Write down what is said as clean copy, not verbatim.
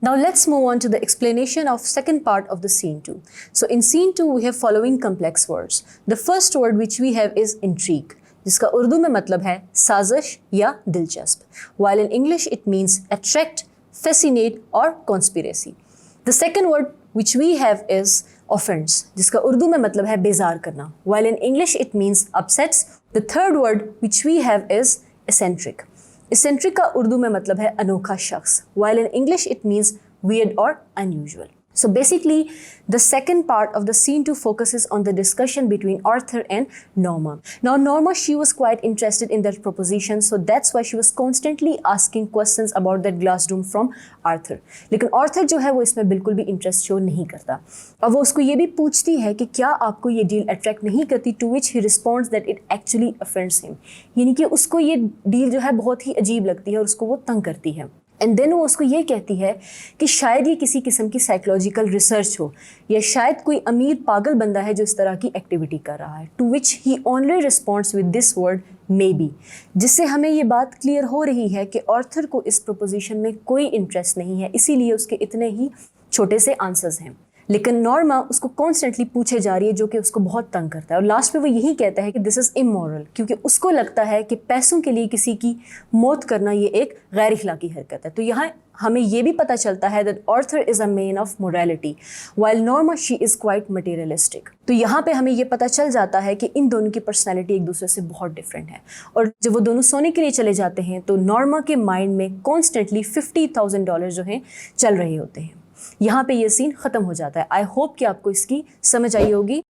Now let's move on to the explanation of second part of the scene 2. So in scene 2 we have following complex words. The first word which we have is intrigue, जिसका उर्दू में मतलब है साजिश या दिलचस्प, while in English it means attract, fascinate or conspiracy. The second word which we have is offense, जिसका उर्दू में मतलब है बेजार करना, while in English it means upsets. The third word which we have is eccentric. Eccentric का उर्दू में मतलब है अनोखा शख्स, while in English it means weird or unusual. So basically, the second part of the scene 2 focuses on the discussion between Arthur and Norma. Now Norma, she was quite interested in that proposition, so that's why she was constantly asking questions about that glass room from Arthur. लेकिन Arthur जो है वो इसमें बिल्कुल भी interest show नहीं करता और वो उसको ये भी पूछती है कि क्या आपको ये डील अट्रैक्ट नहीं करती, to which he responds that it actually offends him. यानी कि उसको ये डील जो है बहुत ही अजीब लगती है और उसको वो तंग करती है. एंड देन वो उसको ये कहती है कि शायद ये किसी किस्म की साइकोलॉजिकल रिसर्च हो या शायद कोई अमीर पागल बंदा है जो इस तरह की एक्टिविटी कर रहा है. To which he only responds with this word maybe, जिससे हमें ये बात क्लियर हो रही है कि ऑर्थर को इस प्रोपोजिशन में कोई इंटरेस्ट नहीं है, इसीलिए उसके इतने ही छोटे से आंसर्स हैं. लेकिन नॉर्मा उसको कॉन्स्टेंटली पूछे जा रही है जो कि उसको बहुत तंग करता है और लास्ट में वो यही कहता है कि दिस इज़ इमोरल, क्योंकि उसको लगता है कि पैसों के लिए किसी की मौत करना ये एक गैर इखलाकी हरकत है. तो यहाँ हमें ये भी पता चलता है that Arthur is a man of morality while Norma she is quite materialistic. तो यहाँ पे हमें ये पता चल जाता है कि इन दोनों की पर्सनैलिटी एक दूसरे से बहुत डिफरेंट है. और जब वो दोनों सोने के लिए चले जाते हैं तो नॉर्मा के माइंड में कॉन्स्टेंटली $50,000 जो हैं चल रहे होते हैं. यहाँ पे ये सीन ख़त्म हो जाता है. आई होप कि आपको इसकी समझ आई होगी.